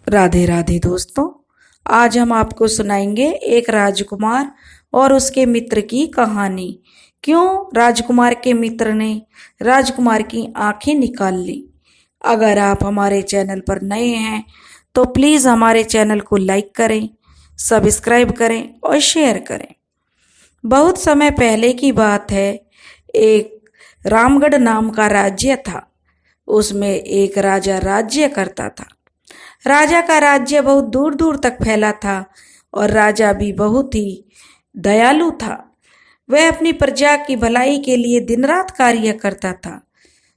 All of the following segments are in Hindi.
राधे राधे दोस्तों। आज हम आपको सुनाएंगे एक राजकुमार और उसके मित्र की कहानी। क्यों राजकुमार के मित्र ने राजकुमार की आंखें निकाल ली। अगर आप हमारे चैनल पर नए हैं तो प्लीज़ हमारे चैनल को लाइक करें, सब्सक्राइब करें और शेयर करें। बहुत समय पहले की बात है। एक रामगढ़ नाम का राज्य था। उसमें एक राजा राज्य करता था। राजा का राज्य बहुत दूर दूर तक फैला था और राजा भी बहुत ही दयालु था। वह अपनी प्रजा की भलाई के लिए दिन रात कार्य करता था।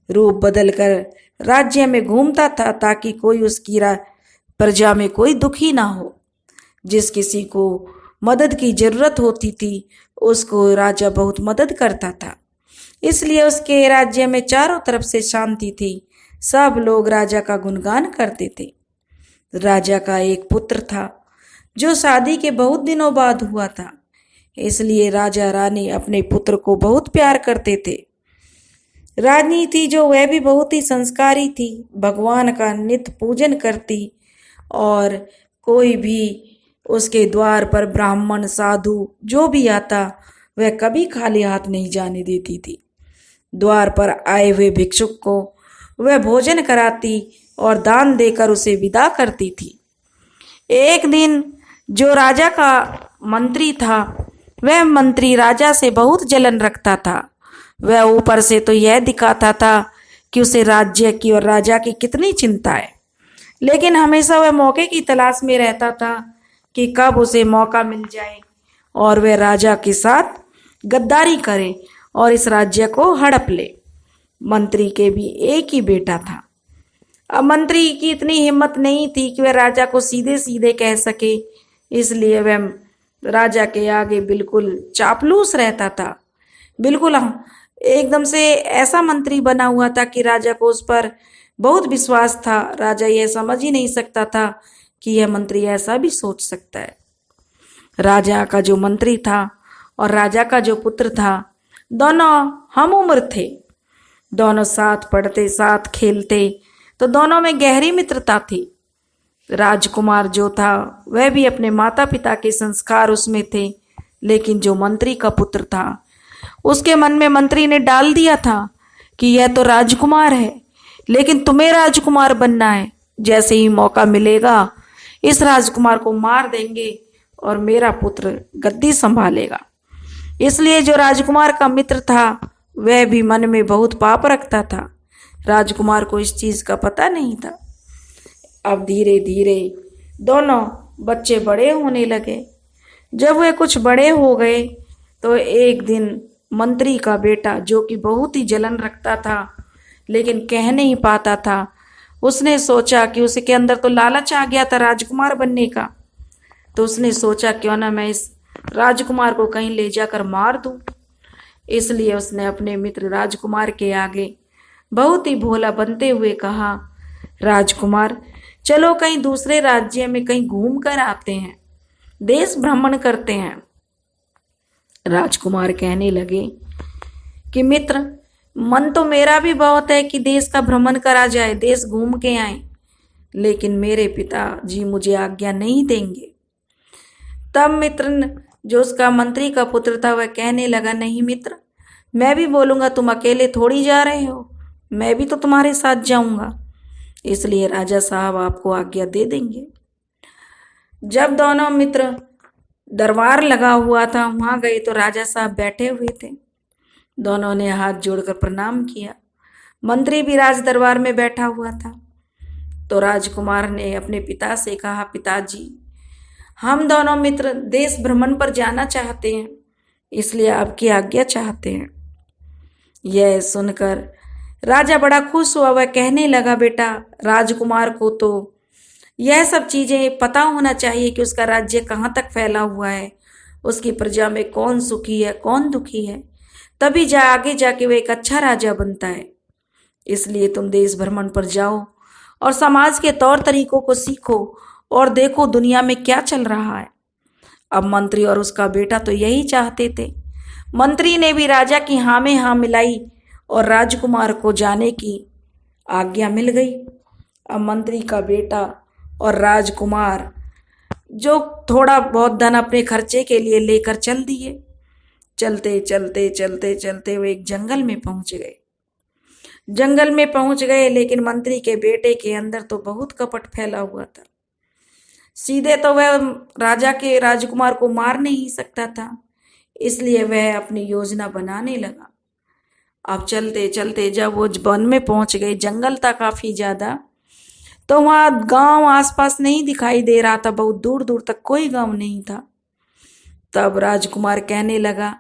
रूप बदलकर राज्य में घूमता था ताकि कोई उसकी प्रजा में कोई दुखी ना हो। जिस किसी को मदद की जरूरत होती थी उसको राजा बहुत मदद करता था। इसलिए उसके राज्य में चारों तरफ से शांति थी। सब लोग राजा का गुणगान करते थे। राजा का एक पुत्र था जो शादी के बहुत दिनों बाद हुआ था। इसलिए राजा रानी अपने पुत्र को बहुत प्यार करते थे। रानी थी जो वह भी बहुत ही संस्कारी थी, भगवान का नित्य पूजन करती और कोई भी उसके द्वार पर ब्राह्मण साधु जो भी आता वह कभी खाली हाथ नहीं जाने देती थी। द्वार पर आए हुए भिक्षुक को वह भोजन कराती और दान देकर उसे विदा करती थी। एक दिन जो राजा का मंत्री था वह मंत्री राजा से बहुत जलन रखता था। वह ऊपर से तो यह दिखाता था कि उसे राज्य की और राजा की कितनी चिंता है, लेकिन हमेशा वह मौके की तलाश में रहता था कि कब उसे मौका मिल जाए और वह राजा के साथ गद्दारी करे और इस राज्य को हड़प ले। मंत्री के भी एक ही बेटा था। अब मंत्री की इतनी हिम्मत नहीं थी कि वह राजा को सीधे सीधे कह सके, इसलिए वह राजा के आगे बिल्कुल चापलूस रहता था। बिल्कुल एकदम से ऐसा मंत्री बना हुआ था कि राजा को उस पर बहुत विश्वास था। राजा यह समझ ही नहीं सकता था कि यह मंत्री ऐसा भी सोच सकता है। राजा का जो मंत्री था और राजा का जो पुत्र था दोनों हम उम्र थे। दोनों साथ पढ़ते साथ खेलते, तो दोनों में गहरी मित्रता थी। राजकुमार जो था वह भी अपने माता पिता के संस्कार उसमें थे, लेकिन जो मंत्री का पुत्र था उसके मन में मंत्री ने डाल दिया था कि यह तो राजकुमार है, लेकिन तुम्हें राजकुमार बनना है। जैसे ही मौका मिलेगा इस राजकुमार को मार देंगे और मेरा पुत्र गद्दी संभालेगा। इसलिए जो राजकुमार का मित्र था वह भी मन में बहुत पाप रखता था। राजकुमार को इस चीज का पता नहीं था। अब धीरे धीरे दोनों बच्चे बड़े होने लगे। जब वे कुछ बड़े हो गए तो एक दिन मंत्री का बेटा, जो कि बहुत ही जलन रखता था लेकिन कह नहीं पाता था, उसने सोचा कि उसके अंदर तो लालच आ गया था राजकुमार बनने का। तो उसने सोचा क्यों ना मैं इस राजकुमार को कहीं ले जाकर मार दूं। इसलिए उसने अपने मित्र राजकुमार के आगे बहुत ही भोला बनते हुए कहा, राजकुमार चलो कहीं दूसरे राज्य में कहीं घूम कर आते हैं, देश भ्रमण करते हैं। राजकुमार कहने लगे कि मित्र, मन तो मेरा भी बहुत है कि देश का भ्रमण करा जाए, देश घूम के आए, लेकिन मेरे पिताजी मुझे आज्ञा नहीं देंगे। तब मित्र जो उसका मंत्री का पुत्र था वह कहने लगा, नहीं मित्र, मैं भी बोलूंगा, तुम अकेले थोड़ी जा रहे हो, मैं भी तो तुम्हारे साथ जाऊंगा, इसलिए राजा साहब आपको आज्ञा दे देंगे। जब दोनों मित्र दरबार लगा हुआ था वहां गए तो राजा साहब बैठे हुए थे। दोनों ने हाथ जोड़कर प्रणाम किया। मंत्री भी राज दरबार में बैठा हुआ था। तो राजकुमार ने अपने पिता से कहा, पिताजी हम दोनों मित्र देश भ्रमण पर जाना चाहते हैं, इसलिए आपकी आज्ञा चाहते हैं। यह सुनकर राजा बड़ा खुश हुआ। वह कहने लगा, बेटा, राजकुमार को तो यह सब चीजें पता होना चाहिए कि उसका राज्य कहाँ तक फैला हुआ है, उसकी प्रजा में कौन सुखी है कौन दुखी है, तभी आगे जाके वह एक अच्छा राजा बनता है। इसलिए तुम देश भ्रमण पर जाओ और समाज के तौर तरीकों को सीखो और देखो दुनिया में क्या चल रहा है। अब मंत्री और उसका बेटा तो यही चाहते थे। मंत्री ने भी राजा की हाँ में हाँ मिलाई और राजकुमार को जाने की आज्ञा मिल गई। अब मंत्री का बेटा और राजकुमार जो थोड़ा बहुत धन अपने खर्चे के लिए लेकर चल दिए। चलते चलते चलते चलते वो एक जंगल में पहुंच गए। जंगल में पहुंच गए, लेकिन मंत्री के बेटे के अंदर तो बहुत कपट फैला हुआ था। सीधे तो वह राजा के राजकुमार को मार नहीं सकता था, इसलिए वह अपनी योजना बनाने लगा। अब चलते चलते जब वो वन में पहुंच गए, जंगल था काफी ज्यादा, तो वहां गांव आसपास नहीं दिखाई दे रहा था, बहुत दूर दूर तक कोई गांव नहीं था। तब राजकुमार कहने लगा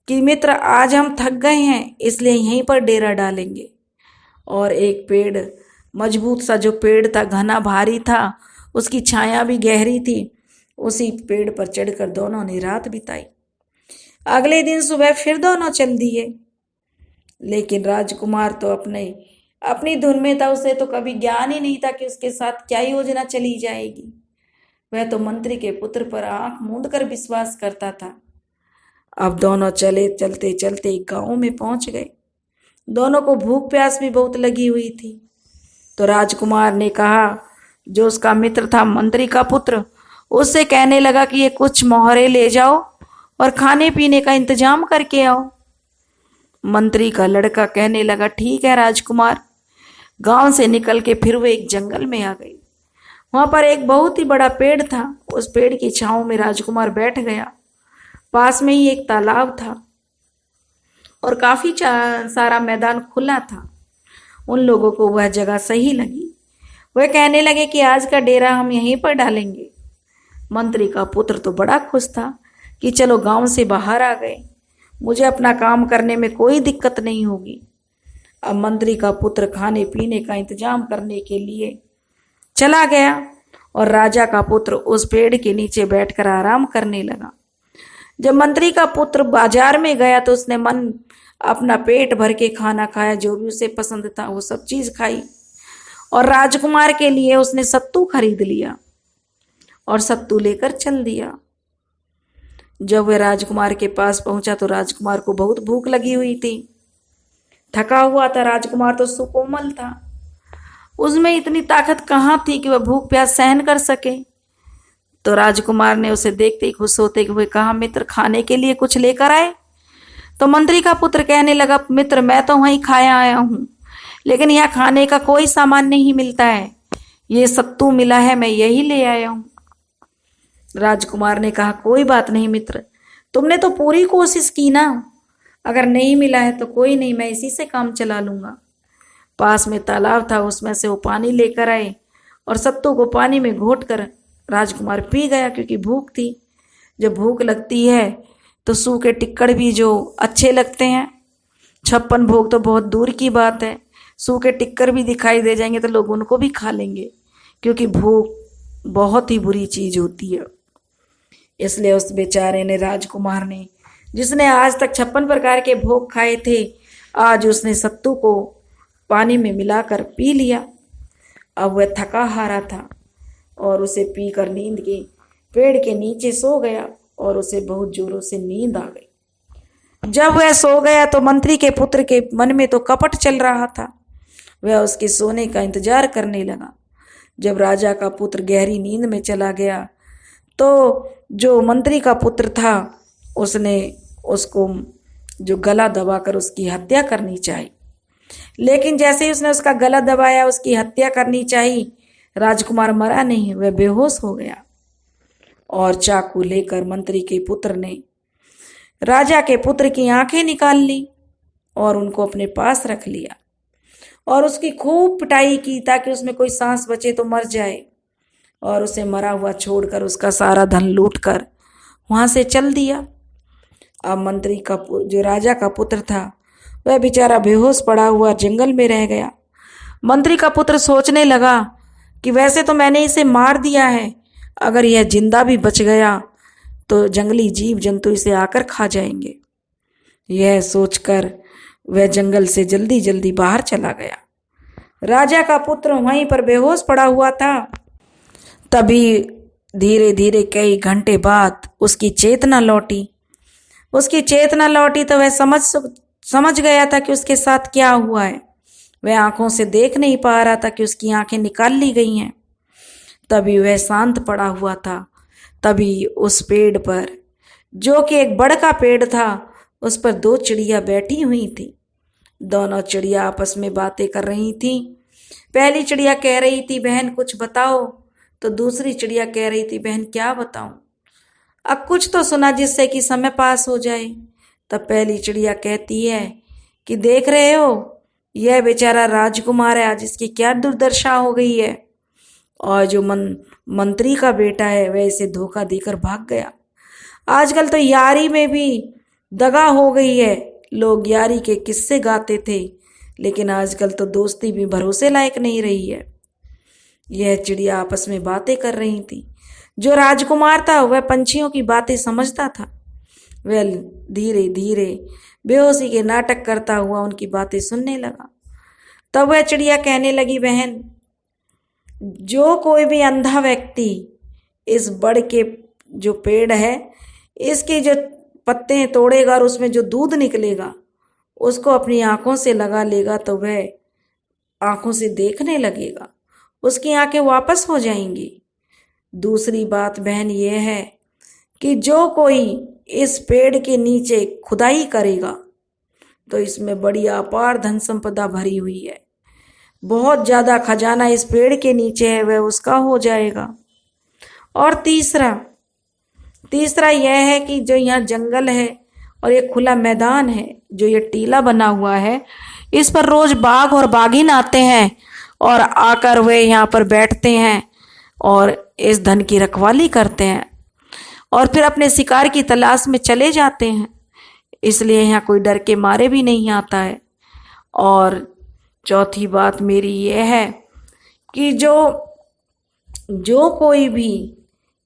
कि मित्र, आज हम थक गए हैं, इसलिए यहीं पर डेरा डालेंगे। और एक पेड़, मजबूत सा जो पेड़ था, घना भारी था, उसकी छाया भी गहरी थी, उसी पेड़ पर चढ़कर दोनों ने रात बिताई। अगले दिन सुबह फिर दोनों चल दिए, लेकिन राजकुमार तो अपनी धुन में था। उसे तो कभी ज्ञान ही नहीं था कि उसके साथ क्या योजना चली जाएगी। वह तो मंत्री के पुत्र पर आंख मूंद कर विश्वास करता था। अब दोनों चलते चलते एक गांव में पहुंच गए। दोनों को भूख प्यास भी बहुत लगी हुई थी। तो राजकुमार ने कहा, जो उसका मित्र था मंत्री का पुत्र, उससे कहने लगा कि ये कुछ मोहरे ले जाओ और खाने पीने का इंतजाम करके आओ। मंत्री का लड़का कहने लगा, ठीक है राजकुमार। गांव से निकल के फिर वे एक जंगल में आ गई। वहां पर एक बहुत ही बड़ा पेड़ था। उस पेड़ की छांव में राजकुमार बैठ गया। पास में ही एक तालाब था और काफी सारा मैदान खुला था। उन लोगों को वह जगह सही लगी। वह कहने लगे कि आज का डेरा हम यहीं पर डालेंगे। मंत्री का पुत्र तो बड़ा खुश था कि चलो गांव से बाहर आ गए, मुझे अपना काम करने में कोई दिक्कत नहीं होगी। अब मंत्री का पुत्र खाने पीने का इंतजाम करने के लिए चला गया और राजा का पुत्र उस पेड़ के नीचे बैठकर आराम करने लगा। जब मंत्री का पुत्र बाजार में गया तो उसने अपना पेट भर के खाना खाया, जो भी उसे पसंद था वो सब चीज खाई। और राजकुमार के लिए उसने सत्तू खरीद लिया और सत्तू लेकर चल दिया। जब वह राजकुमार के पास पहुंचा तो राजकुमार को बहुत भूख लगी हुई थी। थका हुआ था राजकुमार, तो सुकोमल था, उसमें इतनी ताकत कहाँ थी कि वह भूख प्यास सहन कर सके। तो राजकुमार ने उसे देखते ही खुश होते हुए कहा, मित्र, खाने के लिए कुछ लेकर आए? तो मंत्री का पुत्र कहने लगा, मित्र, मैं तो वहीं खाया आया हूं, लेकिन यहाँ खाने का कोई सामान नहीं मिलता है। ये सत्तू मिला है, मैं यही ले आया हूं। राजकुमार ने कहा, कोई बात नहीं मित्र, तुमने तो पूरी कोशिश की ना। अगर नहीं मिला है तो कोई नहीं, मैं इसी से काम चला लूंगा। पास में तालाब था, उसमें से वो पानी लेकर आए और सत्तू को पानी में घोट कर राजकुमार पी गया, क्योंकि भूख थी। जब भूख लगती है तो सूखे टिक्कड़ भी जो अच्छे लगते हैं, 56 भोग तो बहुत दूर की बात है, सूखे टिक्कर भी दिखाई दे जाएंगे तो लोग उनको भी खा लेंगे, क्योंकि भूख बहुत ही बुरी चीज होती है। इसलिए उस बेचारे ने, राजकुमार ने, जिसने आज तक 56 प्रकार के भोग खाए थे, आज उसने सत्तू को पानी में मिलाकर पी लिया। अब वह थका हारा था और उसे पीकर नींद के पेड़ के नीचे सो गया और उसे बहुत जोरों से नींद आ गई। जब वह सो गया तो मंत्री के पुत्र के मन में तो कपट चल रहा था। वह उसके सोने का इंतजार करने लगा। जब राजा का पुत्र गहरी नींद में चला गया तो जो मंत्री का पुत्र था उसने उसको जो गला दबाकर उसकी हत्या करनी चाहिए, लेकिन जैसे ही उसने उसका गला दबाया, उसकी हत्या करनी चाहिए, राजकुमार मरा नहीं, वह बेहोश हो गया। और चाकू लेकर मंत्री के पुत्र ने राजा के पुत्र की आंखें निकाल ली और उनको अपने पास रख लिया और उसकी खूब पिटाई की ताकि उसमें कोई सांस बचे तो मर जाए, और उसे मरा हुआ छोड़कर उसका सारा धन लूटकर वहां से चल दिया। अब मंत्री का जो राजा का पुत्र था वह बेचारा बेहोश पड़ा हुआ जंगल में रह गया। मंत्री का पुत्र सोचने लगा कि वैसे तो मैंने इसे मार दिया है, अगर यह जिंदा भी बच गया तो जंगली जीव जंतु इसे आकर खा जाएंगे। यह सोचकर वह जंगल से जल्दी जल्दी बाहर चला गया। राजा का पुत्र वहीं पर बेहोश पड़ा हुआ था। तभी धीरे धीरे कई घंटे बाद उसकी चेतना लौटी। तो वह समझ गया था कि उसके साथ क्या हुआ है। वह आंखों से देख नहीं पा रहा था कि उसकी आंखें निकाल ली गई हैं। तभी वह शांत पड़ा हुआ था। तभी उस पेड़ पर, जो कि एक बड़ का पेड़ था, उस पर दो चिड़िया बैठी हुई थी। दोनों चिड़िया आपस में बातें कर रही थी। पहली चिड़िया कह रही थी, बहन कुछ बताओ। तो दूसरी चिड़िया कह रही थी, बहन क्या बताऊं, अब कुछ तो सुना जिससे कि समय पास हो जाए। तब पहली चिड़िया कहती है कि देख रहे हो, यह बेचारा राजकुमार है, आज इसकी क्या दुर्दशा हो गई है। और जो मंत्री का बेटा है वह इसे धोखा देकर भाग गया। आजकल तो यारी में भी दगा हो गई है। लोग यारी के किस्से गाते थे, लेकिन आजकल तो दोस्ती भी भरोसे लायक नहीं रही है। यह चिड़िया आपस में बातें कर रही थी। जो राजकुमार था वह पंछियों की बातें समझता था। वह धीरे धीरे बेहोशी के नाटक करता हुआ उनकी बातें सुनने लगा। तब वह चिड़िया कहने लगी, बहन, जो कोई भी अंधा व्यक्ति इस बड़ के जो पेड़ है, इसके जो पत्ते तोड़ेगा और उसमें जो दूध निकलेगा उसको अपनी आंखों से लगा लेगा तो वह आंखों से देखने लगेगा, उसकी आंखें वापस हो जाएंगी। दूसरी बात बहन यह है कि जो कोई इस पेड़ के नीचे खुदाई करेगा तो इसमें बड़ी अपार धन संपदा भरी हुई है। बहुत ज्यादा खजाना इस पेड़ के नीचे है, वह उसका हो जाएगा। और तीसरा यह है कि जो यहाँ जंगल है और ये खुला मैदान है, जो ये टीला बना हुआ है, इस पर रोज बाघ और बाघिन आते हैं और आकर वे यहाँ पर बैठते हैं और इस धन की रखवाली करते हैं और फिर अपने शिकार की तलाश में चले जाते हैं। इसलिए यहाँ कोई डर के मारे भी नहीं आता है। और चौथी बात मेरी यह है कि जो कोई भी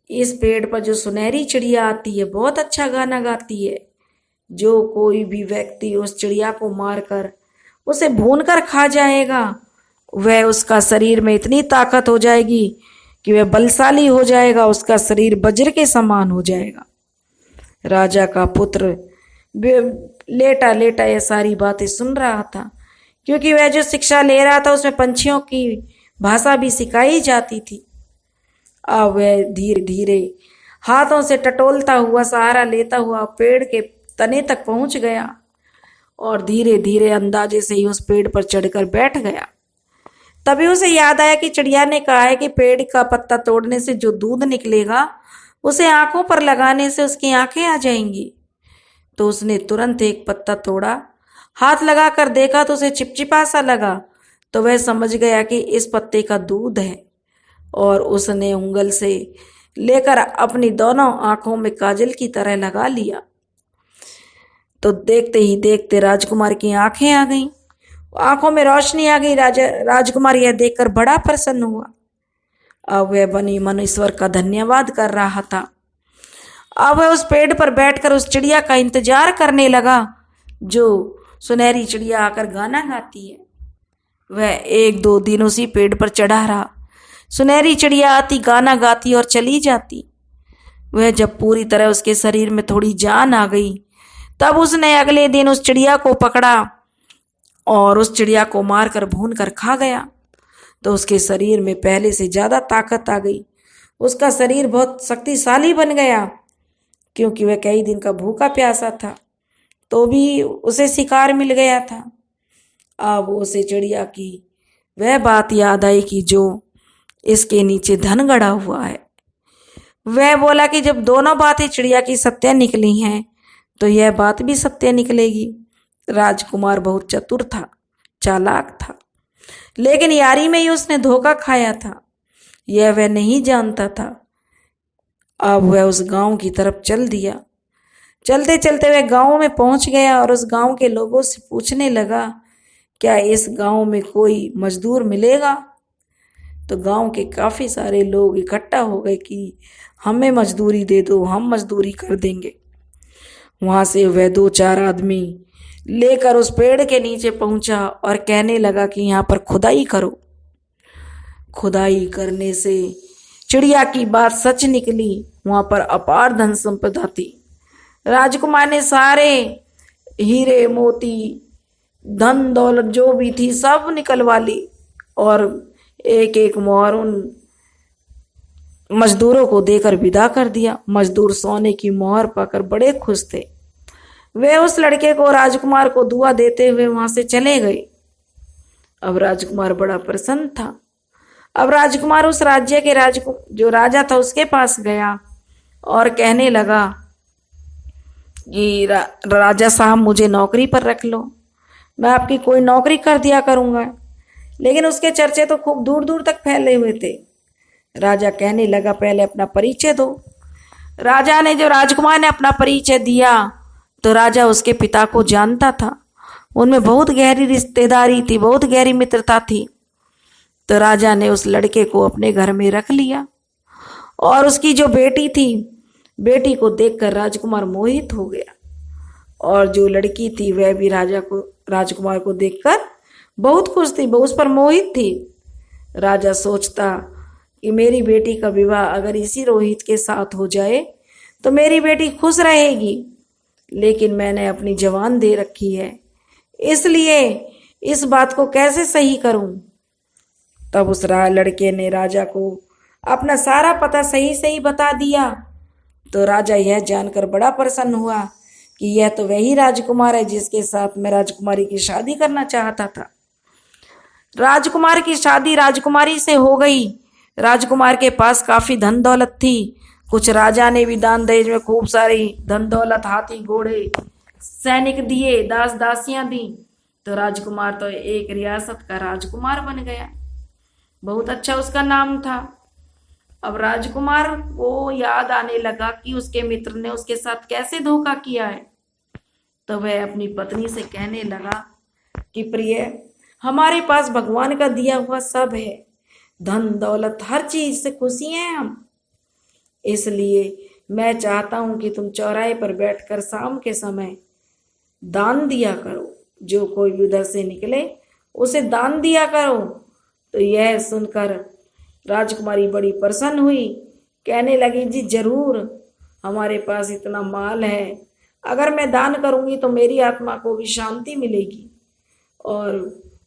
इस पेड़ पर, जो सुनहरी चिड़िया आती है, बहुत अच्छा गाना गाती है, जो कोई भी व्यक्ति उस चिड़िया को मारकर उसे भूनकर खा जाएगा, वह उसका शरीर में इतनी ताकत हो जाएगी कि वह बलशाली हो जाएगा, उसका शरीर वज्र के समान हो जाएगा। राजा का पुत्र लेटा लेटा ये सारी बातें सुन रहा था, क्योंकि वह जो शिक्षा ले रहा था उसमें पंछियों की भाषा भी सिखाई जाती थी। अब वह धीरे धीरे हाथों से टटोलता हुआ, सहारा लेता हुआ पेड़ के तने तक पहुंच गया और धीरे धीरे अंदाजे से ही उस पेड़ पर चढ़कर बैठ गया। तभी उसे याद आया कि चिड़िया ने कहा है कि पेड़ का पत्ता तोड़ने से जो दूध निकलेगा उसे आंखों पर लगाने से उसकी आंखें आ जाएंगी। तो उसने तुरंत एक पत्ता तोड़ा, हाथ लगाकर देखा तो उसे चिपचिपा सा लगा। तो वह समझ गया कि इस पत्ते का दूध है और उसने उंगल से लेकर अपनी दोनों आंखों में काजल की तरह लगा लिया। तो देखते ही देखते राजकुमार की आंखें आ गईं, आंखों में रोशनी आ गई। राजकुमार यह देखकर बड़ा प्रसन्न हुआ। अब वह बनी मन ईश्वर का धन्यवाद कर रहा था। अब वह उस पेड़ पर बैठकर उस चिड़िया का इंतजार करने लगा, जो सुनहरी चिड़िया आकर गाना गाती है। वह 1-2 दिन उसी पेड़ पर चढ़ा रहा। सुनहरी चिड़िया आती, गाना गाती और चली जाती। वह जब पूरी तरह उसके शरीर में थोड़ी जान आ गई, तब उसने अगले दिन उस चिड़िया को पकड़ा और उस चिड़िया को मारकर भून कर खा गया। तो उसके शरीर में पहले से ज्यादा ताकत आ गई। उसका शरीर बहुत शक्तिशाली बन गया, क्योंकि वह कई दिन का भूखा प्यासा था, तो भी उसे शिकार मिल गया था। अब उसे चिड़िया की वह बात याद आई कि जो इसके नीचे धन गड़ा हुआ है। वह बोला कि जब दोनों बातें चिड़िया की सत्य निकली हैं, तो यह बात भी सत्य निकलेगी। राजकुमार बहुत चतुर था, चालाक था, लेकिन यारी में ही उसने धोखा खाया था, यह वह नहीं जानता था। अब वह उस गांव की तरफ चल दिया। चलते चलते वह गांव में पहुंच गया और उस गांव के लोगों से पूछने लगा, क्या इस गांव में कोई मजदूर मिलेगा? तो गांव के काफी सारे लोग इकट्ठा हो गए कि हमें मजदूरी दे दो, हम मजदूरी कर देंगे। वहां से वह 2-4 आदमी लेकर उस पेड़ के नीचे पहुंचा और कहने लगा कि यहाँ पर खुदाई करो। खुदाई करने से चिड़िया की बात सच निकली, वहां पर अपार धन संपदा थी। राजकुमार ने सारे हीरे मोती, धन दौलत जो भी थी सब निकलवा ली और एक एक मोहर उन मजदूरों को देकर विदा कर दिया। मजदूर सोने की मोहर पाकर बड़े खुश थे। वे उस लड़के को, राजकुमार को दुआ देते हुए वहां से चले गए। अब राजकुमार बड़ा प्रसन्न था। अब राजकुमार उस राज्य के जो राजा था उसके पास गया और कहने लगा कि राजा साहब, मुझे नौकरी पर रख लो, मैं आपकी कोई नौकरी कर दिया करूंगा। लेकिन उसके चर्चे तो खूब दूर दूर तक फैले हुए थे। राजा कहने लगा, पहले अपना परिचय दो। राजा ने, जो राजकुमार ने अपना परिचय दिया, तो राजा उसके पिता को जानता था। उनमें बहुत गहरी रिश्तेदारी थी, बहुत गहरी मित्रता थी। तो राजा ने उस लड़के को अपने घर में रख लिया और उसकी जो बेटी थी, बेटी को देखकर राजकुमार मोहित हो गया। और जो लड़की थी वह भी राजकुमार को देखकर बहुत खुश थी, बहुत उस पर मोहित थी। राजा सोचता कि मेरी बेटी का विवाह अगर इसी रोहित के साथ हो जाए तो मेरी बेटी खुश रहेगी, लेकिन मैंने अपनी जवान दे रखी है, इसलिए इस बात को कैसे सही करूं। तब उस लड़के ने राजा को अपना सारा पता सही सही बता दिया। तो राजा यह जानकर बड़ा प्रसन्न हुआ कि यह तो वही राजकुमार है जिसके साथ मैं राजकुमारी की शादी करना चाहता था। राजकुमार की शादी राजकुमारी से हो गई। राजकुमार के पास काफी धन दौलत थी। कुछ राजा ने भी दान दहेज में खूब सारी धन दौलत, हाथी घोड़े, सैनिक दिए, दास दासियां दी। तो राजकुमार तो एक रियासत का राजकुमार बन गया। बहुत अच्छा उसका नाम था। अब राजकुमार को याद आने लगा कि उसके मित्र ने उसके साथ कैसे धोखा किया है। तो वह अपनी पत्नी से कहने लगा कि प्रिय, हमारे पास भगवान का दिया हुआ सब है, धन दौलत, हर चीज से खुशी हैं हम। इसलिए मैं चाहता हूं कि तुम चौराहे पर बैठकर शाम के समय दान दिया करो। जो कोई भी उधर से निकले उसे दान दिया करो। तो यह सुनकर राजकुमारी बड़ी प्रसन्न हुई। कहने लगी, जी जरूर, हमारे पास इतना माल है, अगर मैं दान करूंगी तो मेरी आत्मा को भी शांति मिलेगी और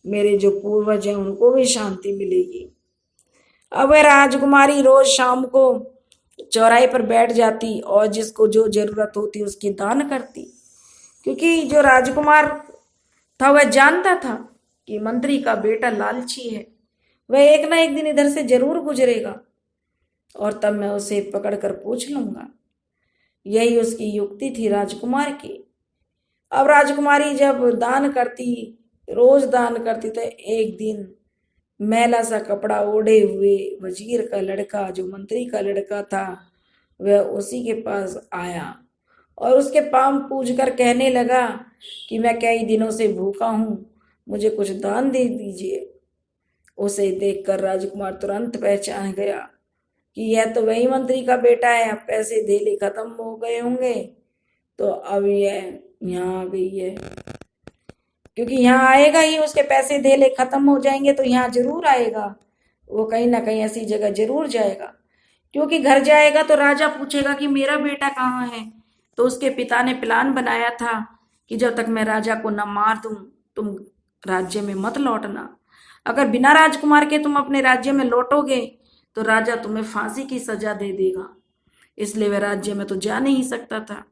मेरे जो पूर्वज हैं उनको भी शांति मिलेगी। अब वह राजकुमारी रोज शाम को चौराहे पर बैठ जाती और जिसको जो जरूरत होती उसकी दान करती, क्योंकि जो राजकुमार था वह जानता था कि मंत्री का बेटा लालची है, वह एक ना एक दिन इधर से जरूर गुजरेगा और तब मैं उसे पकड़कर पूछ लूंगा। यही उसकी युक्ति थी राजकुमार की। अब राजकुमारी जब दान करती, रोज दान करती, तो एक दिन मैला सा कपड़ा ओढ़े हुए वजीर का लड़का, जो मंत्री का लड़का था, वह उसी के पास आया और उसके पांव पूज कर कहने लगा कि मैं कई दिनों से भूखा हूं, मुझे कुछ दान दे दीजिए। उसे देखकर राजकुमार तुरंत पहचान गया कि यह तो वही मंत्री का बेटा है। अब पैसे धेले खत्म हो गए होंगे तो अब यह यहाँ आ गई है, क्योंकि यहाँ आएगा ही, उसके पैसे धेले खत्म हो जाएंगे तो यहाँ जरूर आएगा। वो कहीं ना कहीं ऐसी जगह जरूर जाएगा, क्योंकि घर जाएगा तो राजा पूछेगा कि मेरा बेटा कहाँ है। तो उसके पिता ने प्लान बनाया था कि जब तक मैं राजा को न मार दूं तुम राज्य में मत लौटना। अगर बिना राजकुमार के तुम अपने राज्य में लौटोगे तो राजा तुम्हें फांसी की सजा दे देगा। इसलिए वह राज्य में तो जा नहीं सकता था।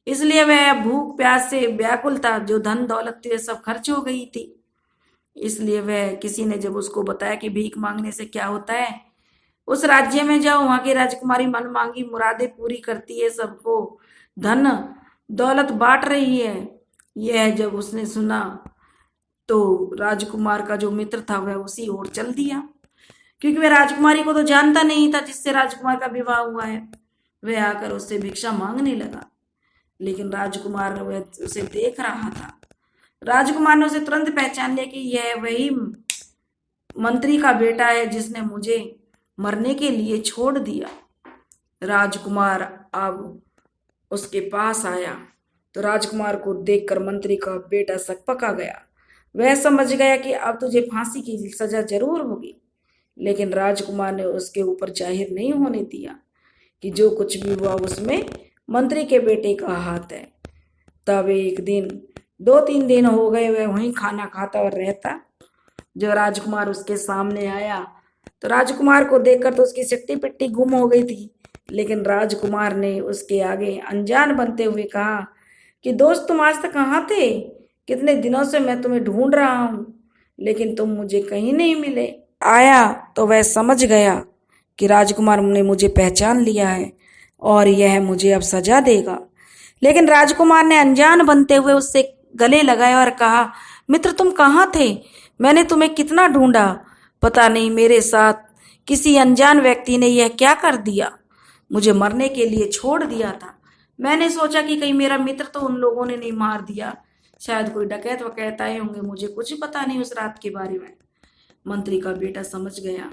इसलिए वह भूख प्यास से व्याकुल था। जो धन दौलत थी सब खर्च हो गई थी। इसलिए वह, किसी ने जब उसको बताया कि भीख मांगने से क्या होता है, उस राज्य में जाओ, वहां की राजकुमारी मन मांगी मुरादें पूरी करती है, सबको धन दौलत बांट रही है। यह जब उसने सुना तो राजकुमार का जो मित्र था वह उसी ओर चल दिया, क्योंकि वह राजकुमारी को तो जानता नहीं था जिससे राजकुमार का विवाह हुआ है। वह आकर उससे भिक्षा मांगने लगा, लेकिन राजकुमार वह उसे देख रहा था। राजकुमार ने उसे तुरंत पहचान लिया कि यह वही मंत्री का बेटा है जिसने मुझे मरने के लिए छोड़ दिया। राजकुमार अब उसके पास आया तो राजकुमार को देखकर मंत्री का बेटा सकपका गया। वह समझ गया कि अब तुझे फांसी की सजा जरूर होगी, लेकिन राजकुमार ने उसके ऊपर जाहिर नहीं होने दिया कि जो कुछ भी हुआ उसमें मंत्री के बेटे का हाथ है। तब एक दिन, 2-3 दिन हो गए वह वहीं खाना खाता और रहता। जो राजकुमार उसके सामने आया तो राजकुमार को देखकर तो उसकी सिट्टी पिट्टी गुम हो गई थी। लेकिन राजकुमार ने उसके आगे अनजान बनते हुए कहा कि दोस्त, तुम आज तक कहाँ थे? कितने दिनों से मैं तुम्हें ढूंढ रहा हूँ, लेकिन तुम मुझे कहीं नहीं मिले। आया तो वह समझ गया कि राजकुमार ने मुझे पहचान लिया है और यह मुझे अब सजा देगा। लेकिन राजकुमार ने अनजान बनते हुए उससे गले लगाया और कहा, मित्र तुम कहाँ थे? मैंने तुम्हें कितना ढूंढा, पता नहीं मेरे साथ किसी अनजान व्यक्ति ने यह क्या कर दिया। मुझे मरने के लिए छोड़ दिया था। मैंने सोचा कि कहीं मेरा मित्र तो उन लोगों ने नहीं मार दिया, शायद कोई डकैत वकैत आए होंगे, मुझे कुछ पता नहीं उस रात के बारे में। मंत्री का बेटा समझ गया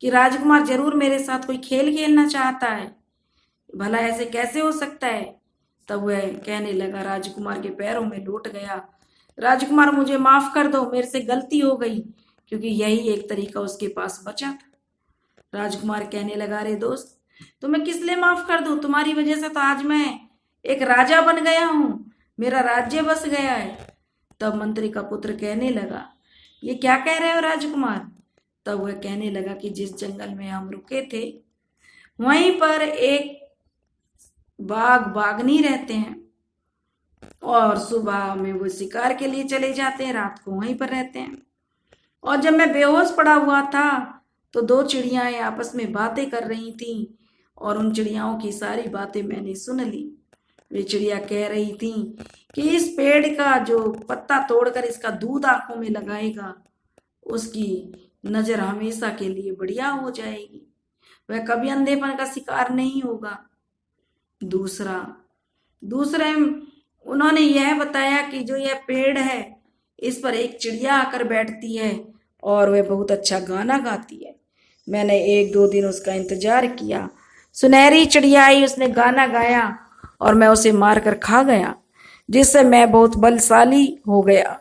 कि राजकुमार जरूर मेरे साथ कोई खेल खेलना चाहता है, भला ऐसे कैसे हो सकता है। तब वह कहने लगा, राजकुमार के पैरों में लौट गया, राजकुमार मुझे माफ कर दो, मेरे से गलती हो गई, क्योंकि यही एक तरीका उसके पास बचा था। राजकुमार कहने लगा, अरे दोस्त, तुम्हें किस लिए माफ कर दूं? तुम्हारी वजह से तो आज मैं एक राजा बन गया हूं, मेरा राज्य बस गया है। तब मंत्री का पुत्र कहने लगा, ये क्या कह रहे हो राजकुमार? तब वह कहने लगा कि जिस जंगल में हम रुके थे वहीं पर एक बाघ बाघनी रहते हैं, और सुबह में वो शिकार के लिए चले जाते हैं, रात को वहीं पर रहते हैं। और जब मैं बेहोश पड़ा हुआ था तो दो चिड़ियाएं आपस में बातें कर रही थीं, और उन चिड़ियाओं की सारी बातें मैंने सुन ली। वे चिड़िया कह रही थीं कि इस पेड़ का जो पत्ता तोड़कर इसका दूध आंखों में लगाएगा, उसकी नजर हमेशा के लिए बढ़िया हो जाएगी, वह कभी अंधेपन का शिकार नहीं होगा। दूसरे उन्होंने यह बताया कि जो यह पेड़ है, इस पर एक चिड़िया आकर बैठती है और वह बहुत अच्छा गाना गाती है। मैंने 1-2 दिन उसका इंतजार किया। सुनहरी चिड़िया आई, उसने गाना गाया और मैं उसे मारकर खा गया, जिससे मैं बहुत बलशाली हो गया,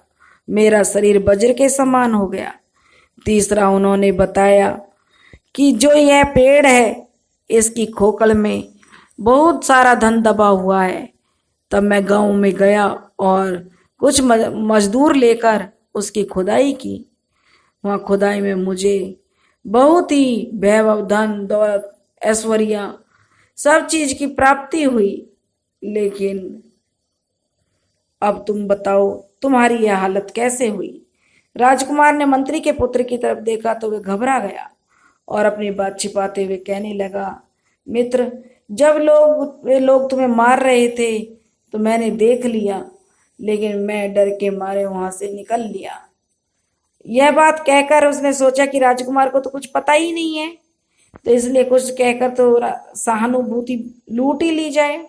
मेरा शरीर वज्र के समान हो गया। तीसरा उन्होंने बताया कि जो यह पेड़ है, इसकी खोखल में बहुत सारा धन दबा हुआ है। तब मैं गांव में गया और कुछ मजदूर लेकर उसकी खुदाई की। वहाँ खुदाई में मुझे बहुत ही वैभव, धन दौलत, ऐश्वर्या, सब चीज की प्राप्ति हुई। लेकिन अब तुम बताओ, तुम्हारी यह हालत कैसे हुई? राजकुमार ने मंत्री के पुत्र की तरफ देखा तो वह घबरा गया और अपनी बात छिपाते हुए कहने लगा, मित्र, जब वे लोग तुम्हें मार रहे थे तो मैंने देख लिया, लेकिन मैं डर के मारे वहां से निकल लिया। यह बात कहकर उसने सोचा कि राजकुमार को तो कुछ पता ही नहीं है, तो इसलिए कुछ कहकर तो सहानुभूति लूट ही ली जाए।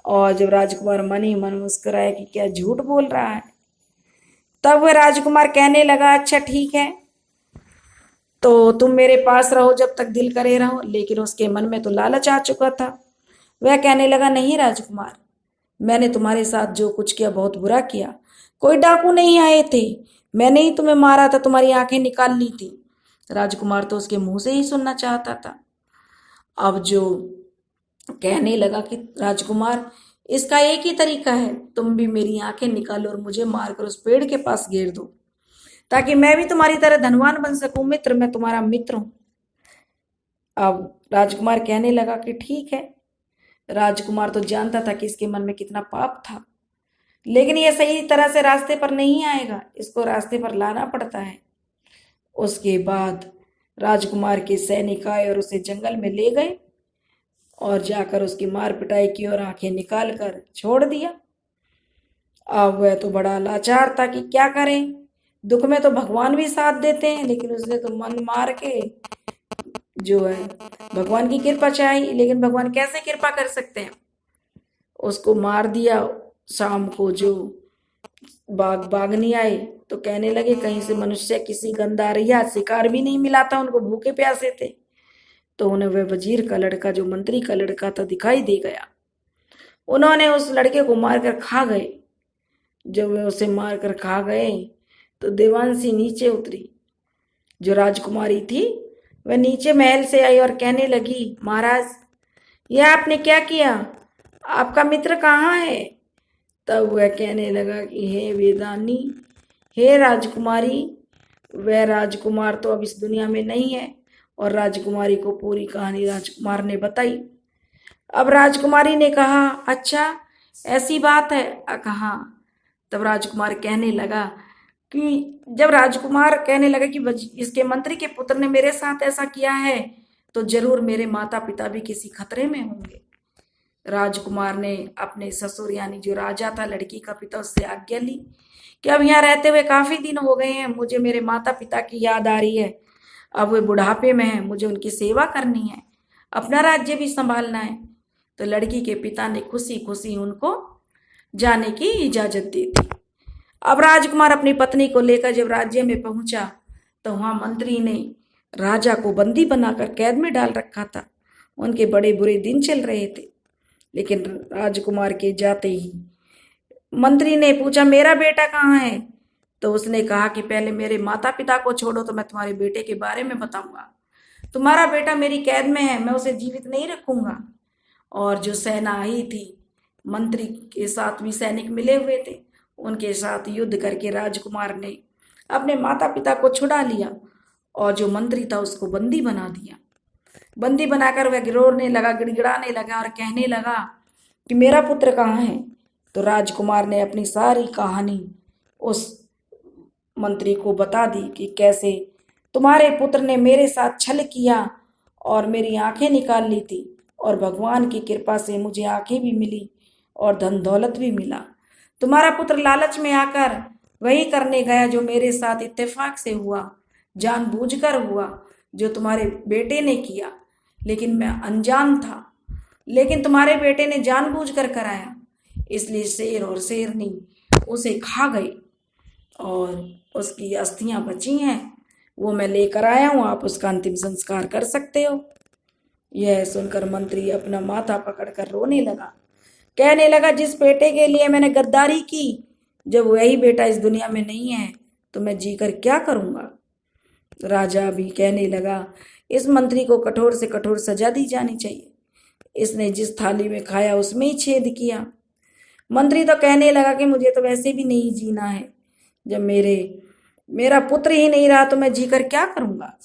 और जब राजकुमार मन ही मन मुस्कुराया कि क्या झूठ बोल रहा है, तब वह राजकुमार कहने लगा, अच्छा ठीक है, तो तुम मेरे पास रहो जब तक दिल करे रहो। लेकिन उसके मन में तो लालच आ चुका था। वह कहने लगा, नहीं राजकुमार, मैंने तुम्हारे साथ जो कुछ किया बहुत बुरा किया। कोई डाकू नहीं आए थे, मैंने ही तुम्हें मारा था, तुम्हारी आंखें निकालनी थी। राजकुमार तो उसके मुंह से ही सुनना चाहता था। अब जो कहने लगा कि राजकुमार, इसका एक ही तरीका है, तुम भी मेरी आंखें निकालो और मुझे मारकर उस पेड़ के पास घेर दो, ताकि मैं भी तुम्हारी तरह धनवान बन सकूं। मित्र, मैं तुम्हारा मित्र हूं। अब राजकुमार कहने लगा कि ठीक है। राजकुमार तो जानता था कि इसके मन में कितना पाप था, लेकिन यह सही तरह से रास्ते पर नहीं आएगा, इसको रास्ते पर लाना पड़ता है। उसके बाद राजकुमार के सैनिक आए और उसे जंगल में ले गए और जाकर उसकी मार पिटाई की और आंखें निकाल कर छोड़ दिया। अब वह तो बड़ा लाचार था कि क्या करें। दुख में तो भगवान भी साथ देते हैं, लेकिन उसने तो मन मार के जो है भगवान की कृपा चाहिए, लेकिन भगवान कैसे कृपा कर सकते हैं। उसको मार दिया। शाम को जो बाघनी आए तो कहने लगे, कहीं से मनुष्य किसी गंधारिया शिकार भी नहीं मिला था, उनको भूखे प्यासे थे। तो उन्हें वह वजीर का लड़का, जो मंत्री का लड़का था, दिखाई दे गया। उन्होंने उस लड़के को मारकर खा गए। जब वे उसे मारकर खा गए तो देवांशी नीचे उतरी। जो राजकुमारी थी वह नीचे महल से आई और कहने लगी, महाराज, यह आपने क्या किया? आपका मित्र कहाँ है? तब वह कहने लगा कि हे वेदानी, हे राजकुमारी, वह राजकुमार तो अब इस दुनिया में नहीं है, और राजकुमारी को पूरी कहानी राजकुमार ने बताई। अब राजकुमारी ने कहा, अच्छा ऐसी बात है? कहा। तब राजकुमार कहने लगा कि जब राजकुमार कहने लगा कि इसके मंत्री के पुत्र ने मेरे साथ ऐसा किया है तो जरूर मेरे माता पिता भी किसी खतरे में होंगे। राजकुमार ने अपने ससुर यानी जो राजा था, लड़की का पिता, उससे आज्ञा ली कि अब यहाँ रहते हुए काफी दिन हो गए हैं, मुझे मेरे माता पिता की याद आ रही है। अब वे बुढ़ापे में हैं, मुझे उनकी सेवा करनी है, अपना राज्य भी संभालना है। तो लड़की के पिता ने खुशी खुशी उनको जाने की इजाजत दे दी। अब राजकुमार अपनी पत्नी को लेकर जब राज्य में पहुंचा तो वहां मंत्री ने राजा को बंदी बनाकर कैद में डाल रखा था। उनके बड़े बुरे दिन चल रहे थे। लेकिन राजकुमार के जाते ही मंत्री ने पूछा, मेरा बेटा कहाँ है? तो उसने कहा कि पहले मेरे माता पिता को छोड़ो तो मैं तुम्हारे बेटे के बारे में बताऊंगा। तुम्हारा बेटा मेरी कैद में है, मैं उसे जीवित नहीं रखूंगा। और जो सेना आई थी, मंत्री के साथ भी सैनिक मिले हुए थे, उनके साथ युद्ध करके राजकुमार ने अपने माता पिता को छुड़ा लिया और जो मंत्री था उसको बंदी बना दिया। बंदी बनाकर वह रोने लगा, गिड़गिड़ाने लगा और कहने लगा कि मेरा पुत्र कहाँ है? तो राजकुमार ने अपनी सारी कहानी उस मंत्री को बता दी कि कैसे तुम्हारे पुत्र ने मेरे साथ छल किया और मेरी आंखें निकाल ली थी, और भगवान की कृपा से मुझे आंखें भी मिली और धन दौलत भी मिला। तुम्हारा पुत्र लालच में आकर वही करने गया जो मेरे साथ इत्तेफाक से हुआ, जानबूझकर हुआ, जो तुम्हारे बेटे ने किया, लेकिन मैं अनजान था। लेकिन तुम्हारे बेटे ने जानबूझकर कराया, इसलिए शेर और शेरनी उसे खा गए और उसकी अस्थियां बची हैं, वो मैं लेकर आया हूँ, आप उसका अंतिम संस्कार कर सकते हो। यह सुनकर मंत्री अपना माथा पकड़कर रोने लगा, कहने लगा, जिस बेटे के लिए मैंने गद्दारी की, जब वही बेटा इस दुनिया में नहीं है तो मैं जीकर क्या करूंगा। राजा भी कहने लगा, इस मंत्री को कठोर से कठोर सजा दी जानी चाहिए, इसने जिस थाली में खाया उसमें ही छेद किया। मंत्री तो कहने लगा कि मुझे तो वैसे भी नहीं जीना है, जब मेरा पुत्र ही नहीं रहा तो मैं जीकर क्या करूंगा।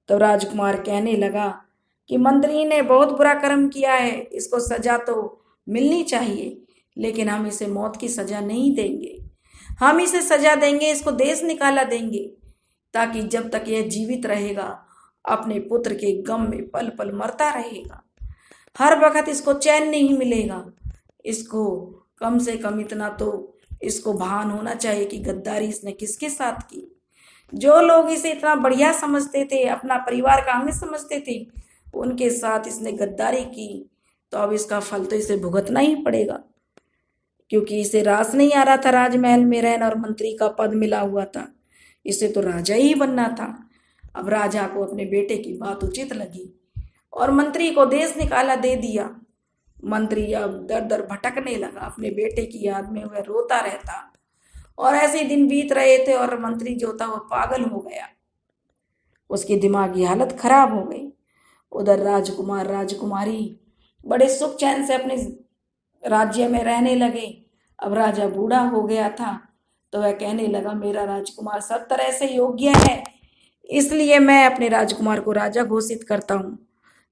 तो राजकुमार कहने लगा कि मंत्री ने बहुत बुरा कर्म किया है, इसको सजा तो मिलनी चाहिए, लेकिन हम इसे मौत की सजा नहीं देंगे। हम इसे सजा देंगे, इसको देश निकाला देंगे, ताकि जब तक यह जीवित रहेगा अपने पुत्र के गम में पल पल मरता रहेगा। हर वक्त इसको चैन नहीं मिलेगा। इसको कम से कम इतना तो इसको भान होना चाहिए कि गद्दारी इसने किसके साथ की। जो लोग इसे इतना बढ़िया समझते थे, अपना परिवार का अंग समझते थे, उनके साथ इसने गद्दारी की, तो अब इसका फल तो इसे भुगतना ही पड़ेगा। क्योंकि इसे रास नहीं आ रहा था राजमहल में रहना और मंत्री का पद मिला हुआ था, इसे तो राजा ही बनना था। अब राजा को अपने बेटे की बात उचित लगी और मंत्री को देश निकाला दे दिया। मंत्री अब दर दर भटकने लगा, अपने बेटे की याद में वह रोता रहता, और ऐसे दिन बीत रहे थे और मंत्री जो था वह पागल हो गया, उसकी दिमागी हालत खराब हो गई। उधर राजकुमार राजकुमारी बड़े सुख चैन से अपने राज्य में रहने लगे। अब राजा बूढ़ा हो गया था तो वह कहने लगा, मेरा राजकुमार सब तरह से योग्य है, इसलिए मैं अपने राजकुमार को राजा घोषित करता हूँ।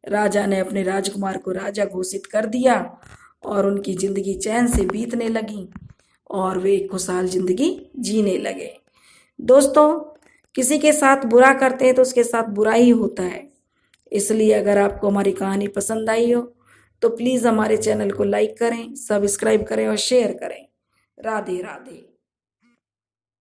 राजा ने अपने राजकुमार को राजा घोषित कर दिया और उनकी जिंदगी चैन से बीतने लगी और वे खुशहाल जिंदगी जीने लगे। दोस्तों, किसी के साथ बुरा करते हैं तो उसके साथ बुरा ही होता है। इसलिए अगर आपको हमारी कहानी पसंद आई हो तो प्लीज़ हमारे चैनल को लाइक करें, सब्सक्राइब करें और शेयर करें। राधे राधे।